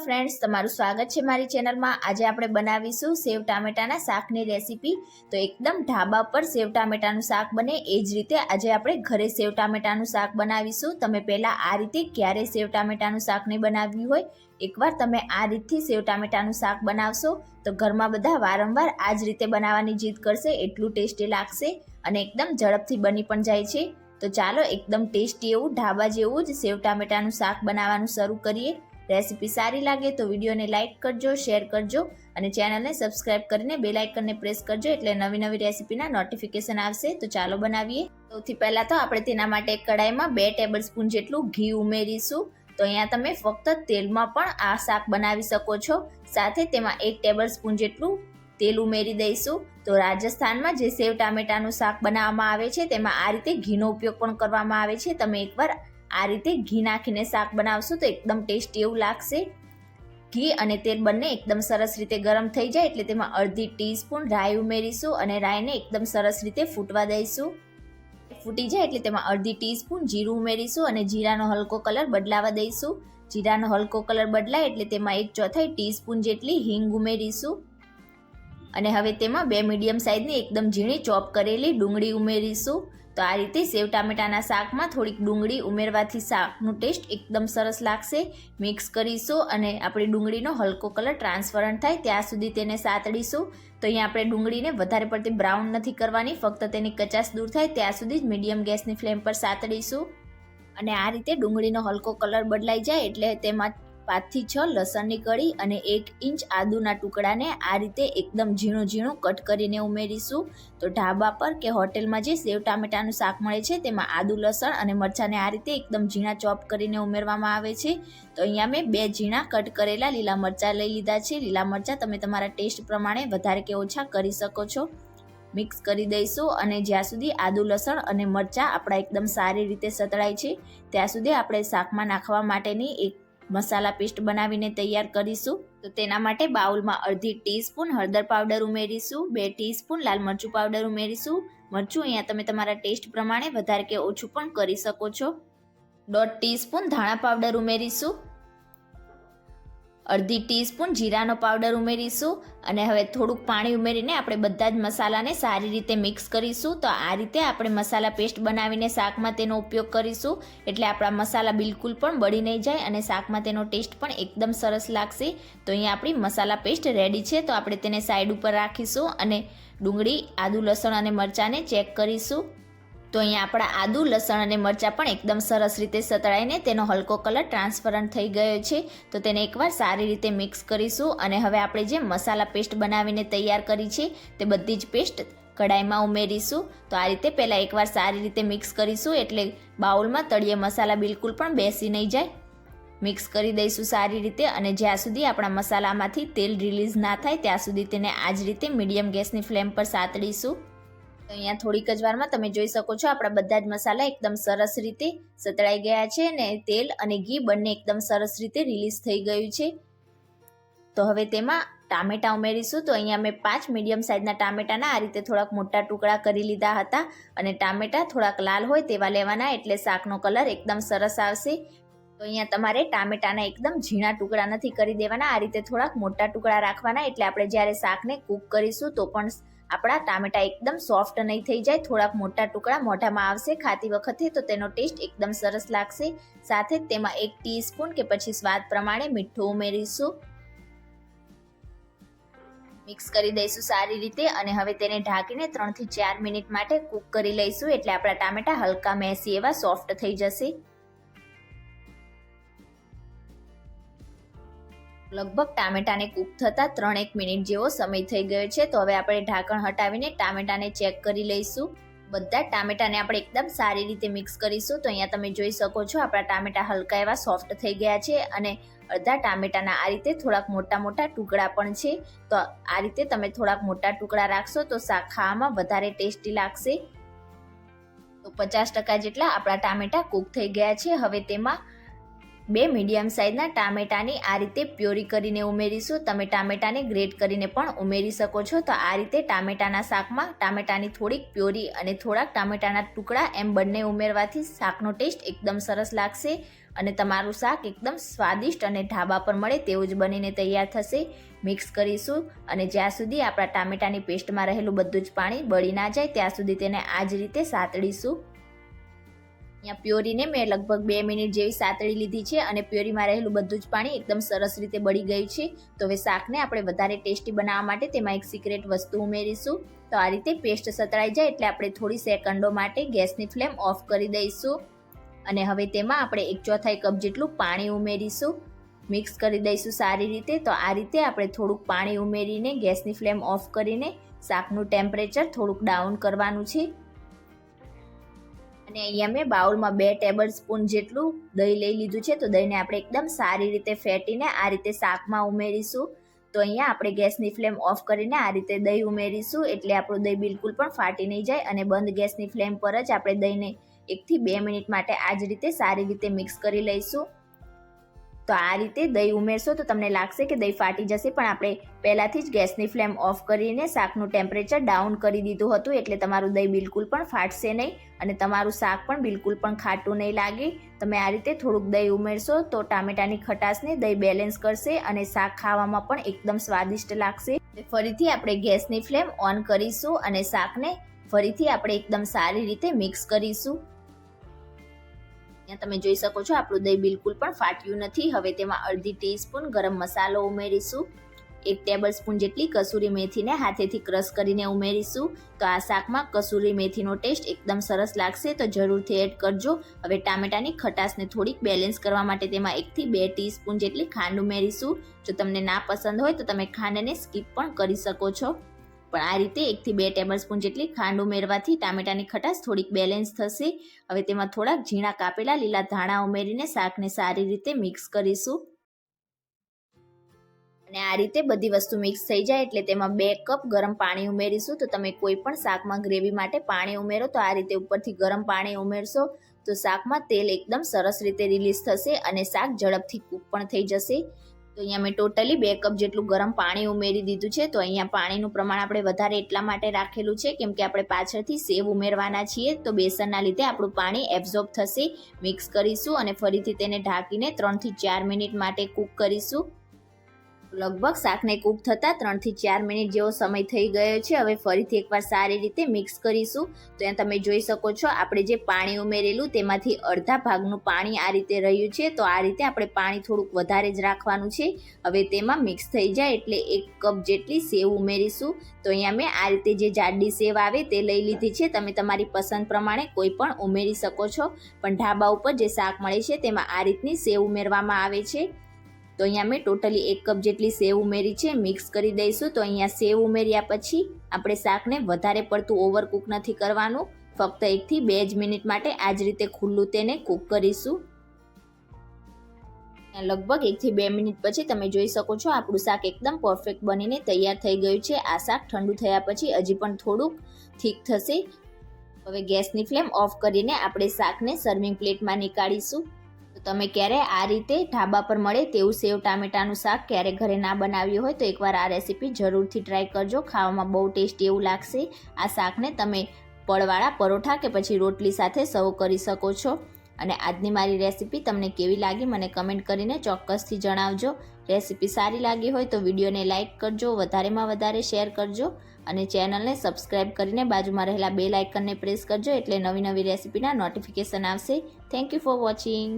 Friends, તમારું સ્વાગત છે મારી ચેનલમાં। આજે આપણે બનાવીશું સેવ ટામેટાના શાકની રેસીપી। તો એકદમ ઢાબા પર સેવ ટામેટાનું શાક બને એ જ રીતે આજે આપણે ઘરે સેવ ટામેટાનું શાક બનાવીશું। તમે પહેલાં આ રીતે ક્યારેય સેવ ટામેટાનું શાક નહીં બનાવ્યું હોય, એકવાર તમે આ રીતથી સેવ ટામેટાનું શાક બનાવશો તો ઘરમાં બધા વારંવાર આ જ રીતે બનાવવાની જીદ કરશે, એટલું ટેસ્ટી લાગશે અને એકદમ ઝડપથી બની પણ જાય છે। તો ચાલો એકદમ ટેસ્ટી એવું ઢાબા જેવું જ સેવ ટામેટાનું શાક બનાવવાનું શરૂ કરીએ। રેસીપી સારી લાગે તો વિડીયોને લાઇક કરજો, શેર કરજો અને ચેનલને સબસ્ક્રાઇબ કરીને બેલ આઇકનને પ્રેસ કરજો, એટલે નવી નવી રેસીપીના નોટિફિકેશન આવશે। તો ચાલો બનાવીએ। સૌથી પહેલાં તો આપણે તેના માટે કડાઈમાં 2 ટેબલ સ્પૂન જેટલું ઘી ઉમેરીશું। તો અહીંયા તમે ફક્ત તેલમાં પણ આ શાક બનાવી શકો છો, સાથે તેમાં 1 ટેબલ સ્પૂન જેટલું તેલ ઉમેરી દઈશું। તો રાજસ્થાનમાં જે સેવ ટામેટાનું શાક બનાવવામાં આવે છે તેમાં આ રીતે ઘીનો ઉપયોગ પણ કરવામાં આવે છે। તમે એકવાર આ રીતે ઘી નાખીને શાક બનાવશો તો એકદમ ટેસ્ટી એવું લાગશે। ઘી અને તેલ બંને એકદમ સરસ રીતે ગરમ થઈ જાય એટલે તેમાં અડધી ટીસ્પૂન રાઈ ઉમેરીશું અને રાઈને એકદમ સરસ રીતે ફૂટવા દઈશું। ફૂટી જાય એટલે તેમાં અડધી ટીસ્પૂન જીરું ઉમેરીશું અને જીરાનો હલકો કલર બદલાવા દઈશું। જીરાનો હલકો કલર બદલાય એટલે તેમાં 1/4 ટીસ્પૂન જેટલી હિંગ ઉમેરીશું અને હવે તેમાં 2 મીડિયમ સાઇઝની એકદમ ઝીણી ચોપ કરેલી ડુંગળી ઉમેરીશું। તો આ રીતે સેવ ટામેટાના શાકમાં થોડીક ડુંગળી ઉમેરવાથી શાકનું ટેસ્ટ એકદમ સરસ લાગશે। મિક્સ કરીશું અને આપણી ડુંગળીનો હલકો કલર ટ્રાન્સફરન્ટ થાય ત્યાં સુધી તેને સાતડીશું। તો અહીંયા આપણે ડુંગળીને વધારે પડતી બ્રાઉન નથી કરવાની, ફક્ત તેની કચાશ દૂર થાય ત્યાં સુધી જ મીડિયમ ગેસની ફ્લેમ પર સાતડીશું। અને આ રીતે ડુંગળીનો હલકો કલર બદલાઈ જાય એટલે તેમાં 5 થી 6 લસણની કળી અને 1 ઇંચ આદુના ટુકડાને આ રીતે એકદમ ઝીણું ઝીણું કટ કરીને ઉમેરીશું। તો ઢાબા પર કે હોટેલમાં જે સેવ ટામેટાનું શાક મળે છે તેમાં આદુ, લસણ અને મરચાંને આ રીતે એકદમ ઝીણા ચોપ કરીને ઉમેરવામાં આવે છે। તો અહીંયા મેં 2 ઝીણા કટ કરેલા લીલા મરચાં લઈ લીધા છે। લીલા મરચાં તમે તમારા ટેસ્ટ પ્રમાણે વધારે કે ઓછા કરી શકો છો। મિક્સ કરી દઈશું અને જ્યાં સુધી આદુ, લસણ અને મરચાં આપણા એકદમ સારી રીતે સતળાય છે ત્યાં સુધી આપણે શાકમાં નાખવા માટેની એક મસાલા પેસ્ટ બનાવીને તૈયાર કરીશું। તો તેના માટે બાઉલમાં અડધી ટીસ્પૂન હળદર પાવડર ઉમેરીશું, 2 ટીસ્પૂન લાલ મરચું પાવડર ઉમેરીશું। મરચું અહીંયા તમે તમારા ટેસ્ટ પ્રમાણે વધારે કે ઓછું પણ કરી શકો છો। 1/2 ટીસ્પૂન ધાણા પાવડર ઉમેરીશું, અડધી ટીસ્પૂન જીરાનો પાવડર ઉમેરીશું અને હવે થોડુંક પાણી ઉમેરીને આપણે બધા જ મસાલાને સારી રીતે મિક્સ કરીશું। તો આ રીતે આપણે મસાલા પેસ્ટ બનાવીને શાકમાં તેનો ઉપયોગ કરીશું એટલે આપણા મસાલા બિલકુલ પણ બળી નહીં જાય અને શાકમાં તેનો ટેસ્ટ પણ એકદમ સરસ લાગશે। તો અહીંયા આપણી મસાલા પેસ્ટ રેડી છે, તો આપણે તેને સાઈડ ઉપર રાખીશું અને ડુંગળી, આદુ, લસણ અને મરચાંને ચેક કરીશું। તો અહીંયા આપણા આદુ, લસણ અને મરચાં પણ એકદમ સરસ રીતે સતળાઈને તેનો હલકો કલર ટ્રાન્સફરન્ટ થઈ ગયો છે। તો તેને એકવાર સારી રીતે મિક્સ કરીશું અને હવે આપણે જે મસાલા પેસ્ટ બનાવીને તૈયાર કરી છે તે બધી જ પેસ્ટ કઢાઈમાં ઉમેરીશું। તો આ રીતે પહેલાં એકવાર સારી રીતે મિક્સ કરીશું એટલે બાઉલમાં તળિયે મસાલા બિલકુલ પણ બેસી નહીં જાય। મિક્સ કરી દઈશું સારી રીતે અને જ્યાં સુધી આપણા મસાલામાંથી તેલ રિલીઝ ના થાય ત્યાં સુધી તેને આ જ રીતે મીડિયમ ગેસની ફ્લેમ પર સાતડીશું। તો અહીંયા થોડીક જ વારમાં તમે જોઈ શકો છો આપણા બધા જ મસાલા એકદમ સરસ રીતે સતળાઈ ગયા છે અને તેલ અને ઘી બંને એકદમ સરસ રીતે રિલીઝ થઈ ગયું છે। તો હવે તેમાં ટામેટા ઉમેરીશું। તો અહીંયા મેં 5 મીડિયમ સાઇઝના ટામેટાના આ રીતે થોડાક મોટા ટુકડા કરી લીધા હતા અને ટામેટા થોડાક લાલ હોય તેવા લેવાના એટલે શાકનો કલર એકદમ સરસ આવશે। તો અહીંયા તમારે ટામેટાના એકદમ ઝીણા ટુકડા નથી કરી દેવાના, આ રીતે થોડાક મોટા ટુકડા રાખવાના એટલે આપણે જ્યારે શાકને કૂક કરીશું તો પણ આપણા ટામેટા એકદમ સોફ્ટ નહીં થઈ જાય। થોડાક મોટા ટુકડા મોઢામાં આવશે ખાતી વખતે તો તેનો ટેસ્ટ એકદમ સરસ લાગશે। સાથે તેમાં 1 ટીસ્પૂન કે પછી સ્વાદ પ્રમાણે મીઠું ઉમેરીશું। મિક્સ કરી દઈશું સારી રીતે અને હવે તેને ઢાંકીને 3 થી 4 મિનિટ માટે કૂક કરી લઈશું એટલે આપણા ટામેટા હલકા મેસી એવા સોફ્ટ થઈ જશે। લગભગ ટામેટાને કૂક થતાં 3-1 મિનિટ જેવો સમય થઈ ગયો છે। તો હવે આપણે ઢાંકણ હટાવીને ટામેટાને ચેક કરી લઈશું। બધા ટામેટાને આપણે એકદમ સારી રીતે મિક્સ કરીશું। તો અહીંયા તમે જોઈ શકો છો આપણા ટામેટા હલકા એવા સોફ્ટ થઈ ગયા છે અને અડધા ટામેટાના આ રીતે થોડાક મોટા મોટા ટુકડા પણ છે। તો આ રીતે તમે થોડાક મોટા ટુકડા રાખશો તો શાક ખાવામાં વધારે ટેસ્ટી લાગશે। તો 50% જેટલા આપણા ટામેટા કૂક થઈ ગયા છે। હવે તેમાં 2 મીડિયમ સાઇઝના ટામેટાની આ રીતે પ્યોરી કરીને ઉમેરીશું. તમે ટામેટાને ગ્રેટ કરીને પણ ઉમેરી શકો છો. તો આ રીતે ટામેટાના શાકમાં ટામેટાની થોડીક પ્યોરી અને થોડાક ટામેટાના ટુકડા એમ બંને ઉમેરવાથી શાકનો ટેસ્ટ એકદમ સરસ લાગશે અને તમારું શાક એકદમ સ્વાદિષ્ટ અને ઢાબા પર મળે તેવું જ બનીને તૈયાર થશે. મિક્સ કરીશું અને જ્યાં સુધી આપણા ટામેટાની પેસ્ટમાં રહેલું બધું જ પાણી બળી ના જાય ત્યાં સુધી તેને આ જ રીતે સાતળીશું. અહીંયા પ્યોરીને મેં લગભગ 2 મિનિટ જેવી સાતળી લીધી છે અને પ્યોરીમાં રહેલું બધું જ પાણી એકદમ સરસ રીતે બળી ગયું છે. તો હવે શાકને આપણે વધારે ટેસ્ટી બનાવવા માટે તેમાં એક સિક્રેટ વસ્તુ ઉમેરીશું. તો આ રીતે પેસ્ટ સતળાઈ જાય એટલે આપણે થોડી સેકન્ડો માટે ગેસની ફ્લેમ ઓફ કરી દઈશું અને હવે તેમાં આપણે 1/4 કપ જેટલું પાણી ઉમેરીશું. મિક્સ કરી દઈશું સારી રીતે. તો આ રીતે આપણે થોડુંક પાણી ઉમેરીને ગેસની ફ્લેમ ઓફ કરીને શાકનું ટેમ્પરેચર થોડુંક ડાઉન કરવાનું છે. અને અહીંયા મેં બાઉલમાં 2 ટેબલ સ્પૂન જેટલું દહીં લઈ લીધું છે. તો દહીંને આપણે એકદમ સારી રીતે ફેટીને આ રીતે શાકમાં ઉમેરીશું. તો અહીંયા આપણે ગેસની ફ્લેમ ઓફ કરીને આ રીતે દહીં ઉમેરીશું એટલે આપણું દહીં બિલકુલ પણ ફાટી નહીં જાય અને બંધ ગેસની ફ્લેમ પર જ આપણે દહીંને 1 થી 2 મિનિટ માટે આ જ રીતે સારી રીતે મિક્સ કરી લઈશું. તો આ રીતે દહીં ઉમેરશો તો તમને લાગશે કે દહીં ફાટી જશે, પણ આપણે પહેલાંથી જ ગેસની ફ્લેમ ઓફ કરીને શાકનું ટેમ્પરેચર ડાઉન કરી દીધું હતું એટલે તમારું દહીં બિલકુલ પણ ફાટશે નહીં અને તમારું શાક પણ બિલકુલ પણ ખાટું નહીં લાગે. તમે આ રીતે થોડુંક દહીં ઉમેરશો તો ટામેટાની ખટાશને દહીં બેલેન્સ કરશે અને શાક ખાવામાં પણ એકદમ સ્વાદિષ્ટ લાગશે. ફરીથી આપણે ગેસની ફ્લેમ ઓન કરીશું અને શાકને ફરીથી આપણે એકદમ સારી રીતે મિક્સ કરીશું. અહીંયા તમે જોઈ શકો છો આપણું દહીં બિલકુલ પણ ફાટ્યું નથી. હવે તેમાં અડધી ટીસ્પૂન ગરમ મસાલો ઉમેરીશું. 1 ટેબલ સ્પૂન જેટલી કસૂરી મેથીને હાથેથી ક્રશ કરીને ઉમેરીશું. તો આ શાકમાં કસૂરી મેથીનો ટેસ્ટ એકદમ સરસ લાગશે તો જરૂરથી એડ કરજો. હવે ટામેટાની ખટાશને થોડીક બેલેન્સ કરવા માટે તેમાં 1 થી 2 ટીસ્પૂન જેટલી ખાંડ ઉમેરીશું. જો તમને ના પસંદ હોય તો તમે ખાંડને સ્કીપ પણ કરી શકો છો, પણ આ રીતે 1 થી 2 ટેબલ સ્પૂન જેટલી ખાંડ ઉમેરવાથી ટામેટાની ખટાશ થોડીક બેલેન્સ થશે. હવે તેમાં થોડાક ઝીણા કાપેલા લીલા ધાણા ઉમેરીને શાકને સારી રીતે મિક્સ કરીશું. અને આ રીતે બધી વસ્તુ મિક્સ થઈ જાય એટલે તેમાં 2 કપ ગરમ પાણી ઉમેરીશું. તો તમે કોઈ પણ શાકમાં ગ્રેવી માટે પાણી ઉમેરો તો આ રીતે ઉપરથી ગરમ પાણી ઉમેરશો તો શાકમાં તેલ એકદમ સરસ રીતે રિલીઝ થશે અને શાક ઝડપથી કૂક પણ થઈ જશે. તો અહીંયા મેં ટોટલી 2 કપ જેટલું ગરમ પાણી ઉમેરી દીધું છે. તો અહીંયા પાણીનું પ્રમાણ આપણે વધારે એટલા માટે રાખેલું છે કેમ કે આપણે પાછળથી સેવ ઉમેરવાના છીએ તો બેસનના લીધે આપણું પાણી એબ્ઝોર્બ થશે. મિક્સ કરીશું અને ફરીથી તેને ઢાંકીને 3 થી 4 મિનિટ માટે કૂક કરીશું. લગભગ શાકને કૂક થતાં 3 થી 4 મિનિટ જેવો સમય થઈ ગયો છે. હવે ફરીથી એકવાર સારી રીતે મિક્સ કરીશું. તો અહીંયા તમે જોઈ શકો છો આપણે જે પાણી ઉમેરેલું તેમાંથી અડધા ભાગનું પાણી આ રીતે રહ્યું છે. તો આ રીતે આપણે પાણી થોડુંક વધારે જ રાખવાનું છે. હવે તેમાં મિક્સ થઈ જાય એટલે 1 કપ જેટલી સેવ ઉમેરીશું. તો અહીંયા મેં આ રીતે જે જાડી સેવ આવે તે લઈ લીધી છે. તમે તમારી પસંદ પ્રમાણે કોઈ પણ ઉમેરી શકો છો, પણ ઢાબા ઉપર જે શાક મળે છે તેમાં આ રીતની સેવ ઉમેરવામાં આવે છે. તો અહીંયા મેં ટોટલી 1 કપ જેટલી સેવ ઉમેરી છે. મિક્સ કરી દઈશું. તો અહીંયા સેવ ઉમેર્યા પછી આપણે શાકને વધારે પડતું ઓવરકૂક નથી કરવાનું, ફક્ત 1 થી 2 જ મિનિટ માટે આ જ રીતે ખુલ્લું તેને કૂક કરીશું. લગભગ 1 થી 2 મિનિટ પછી તમે જોઈ શકો છો આપણું શાક એકદમ પરફેક્ટ બનીને તૈયાર થઈ ગયું છે. આ શાક ઠંડુ થયા પછી હજી પણ થોડુંક થીક થશે. હવે ગેસની ફ્લેમ ઓફ કરીને આપણે શાકને સર્વિંગ પ્લેટમાં નીકાળીશું. તો તમે ક્યારે આ રીતે ઢાબા પર મળે તેવું સેવ ટામેટાનું શાક ક્યારે ઘરે ના બનાવ્યું હોય તો એકવાર આ રેસીપી જરૂરથી ટ્રાય કરજો. ખાવામાં બહુ ટેસ્ટી એવું લાગશે. આ શાકને તમે પડવાળા પરોઠા કે પછી રોટલી સાથે સર્વ કરી શકો છો. અને આજની મારી રેસીપી તમને કેવી લાગી મને કમેન્ટ કરીને ચોક્કસથી જણાવજો. રેસીપી સારી લાગી હોય તો વિડીયોને લાઇક કરજો, વધારેમાં વધારે શેર કરજો અને ચેનલને સબસ્ક્રાઇબ કરીને બાજુમાં રહેલા બેલ આઇકનને પ્રેસ કરજો એટલે નવી નવી રેસીપીના નોટિફિકેશન આવશે. Thank you for watching.